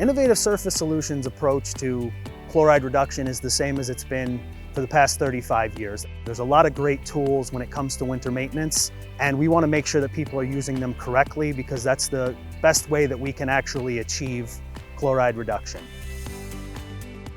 Innovative Surface Solutions' approach to chloride reduction is the same as it's been for the past 35 years. There's a lot of great tools when it comes to winter maintenance, and we want to make sure that people are using them correctly because that's the best way that we can actually achieve chloride reduction.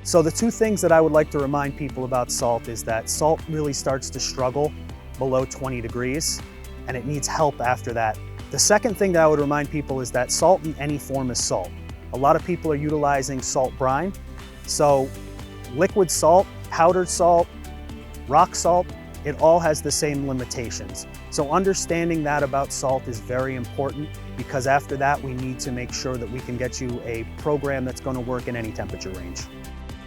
So the two things that I would like to remind people about salt is that salt really starts to struggle below 20 degrees, and it needs help after that. The second thing that I would remind people is that salt in any form is salt. A lot of people are utilizing salt brine. So liquid salt, powdered salt, rock salt, it all has the same limitations. So understanding that about salt is very important because after that we need to make sure that we can get you a program that's going to work in any temperature range.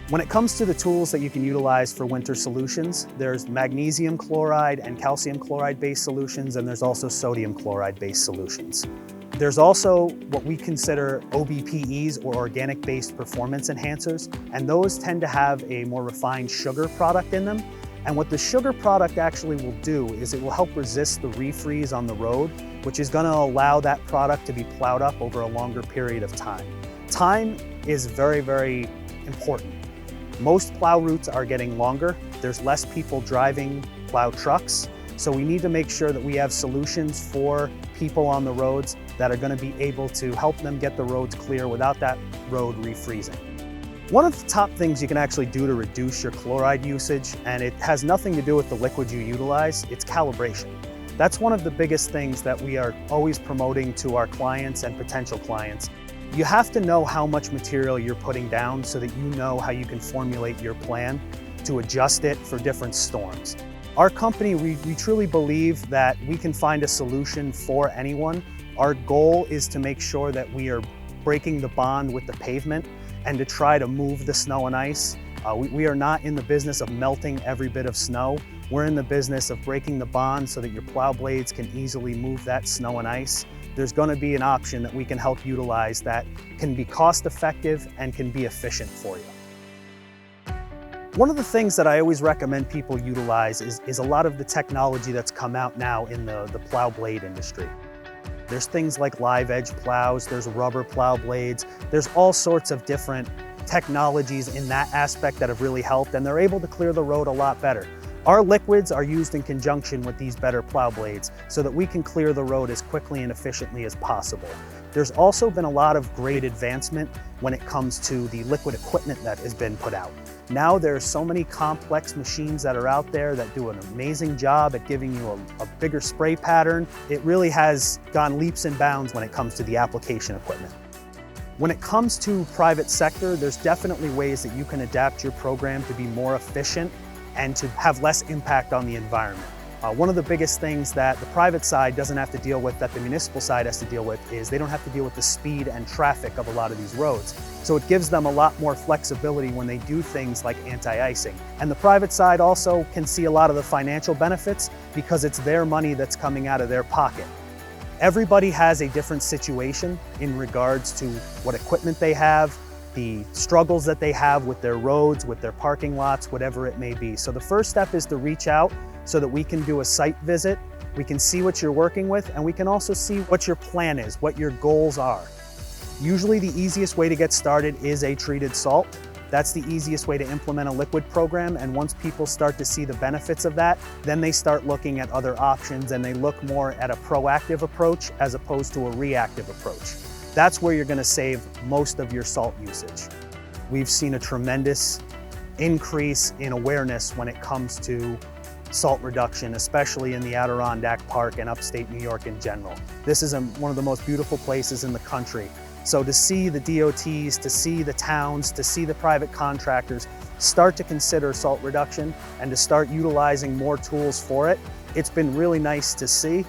When it comes to the tools that you can utilize for winter solutions, there's magnesium chloride and calcium chloride based solutions, and there's also sodium chloride based solutions. There's also what we consider OBPEs, or organic based performance enhancers, and those tend to have a more refined sugar product in them. And what the sugar product actually will do is it will help resist the refreeze on the road, which is going to allow that product to be plowed up over a longer period of time. Time is very, very important. Most plow routes are getting longer. There's less people driving plow trucks. So we need to make sure that we have solutions for people on the roads that are going to be able to help them get the roads clear without that road refreezing. One of the top things you can actually do to reduce your chloride usage, and it has nothing to do with the liquid you utilize, it's calibration. That's one of the biggest things that we are always promoting to our clients and potential clients. You have to know how much material you're putting down so that you know how you can formulate your plan to adjust it for different storms. Our company, we truly believe that we can find a solution for anyone. Our goal is to make sure that we are breaking the bond with the pavement and to try to move the snow and ice. We are not in the business of melting every bit of snow. We're in the business of breaking the bond so that your plow blades can easily move that snow and ice. There's going to be an option that we can help utilize that can be cost effective and can be efficient for you. One of the things that I always recommend people utilize is a lot of the technology that's come out now in the plow blade industry. There's things like live edge plows, there's rubber plow blades, there's all sorts of different technologies in that aspect that have really helped, and they're able to clear the road a lot better. Our liquids are used in conjunction with these better plow blades so that we can clear the road as quickly and efficiently as possible. There's also been a lot of great advancement when it comes to the liquid equipment that has been put out. Now there's so many complex machines that are out there that do an amazing job at giving you a bigger spray pattern. It really has gone leaps and bounds when it comes to the application equipment. When it comes to private sector, there's definitely ways that you can adapt your program to be more efficient and to have less impact on the environment. One of the biggest things that the private side doesn't have to deal with, that the municipal side has to deal with, is they don't have to deal with the speed and traffic of a lot of these roads. So it gives them a lot more flexibility when they do things like anti-icing. And the private side also can see a lot of the financial benefits because it's their money that's coming out of their pocket. Everybody has a different situation in regards to what equipment they have, the struggles that they have with their roads, with their parking lots, whatever it may be. So the first step is to reach out so that we can do a site visit, we can see what you're working with, and we can also see what your plan is, what your goals are. Usually the easiest way to get started is a treated salt. That's the easiest way to implement a liquid program, and once people start to see the benefits of that, then they start looking at other options and they look more at a proactive approach as opposed to a reactive approach. That's where you're going to save most of your salt usage. We've seen a tremendous increase in awareness when it comes to salt reduction, especially in the Adirondack Park and upstate New York in general. This is one of the most beautiful places in the country. So to see the DOTs, to see the towns, to see the private contractors start to consider salt reduction and to start utilizing more tools for it, it's been really nice to see.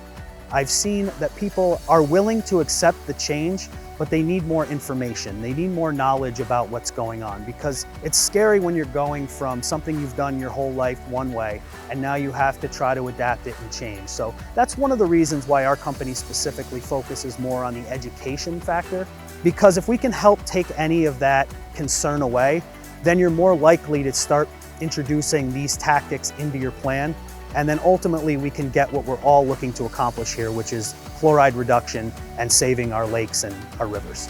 I've seen that people are willing to accept the change, but they need more information. They need more knowledge about what's going on, because it's scary when you're going from something you've done your whole life one way, and now you have to try to adapt it and change. So that's one of the reasons why our company specifically focuses more on the education factor, because if we can help take any of that concern away, then you're more likely to start introducing these tactics into your plan. And then ultimately we can get what we're all looking to accomplish here, which is chloride reduction and saving our lakes and our rivers.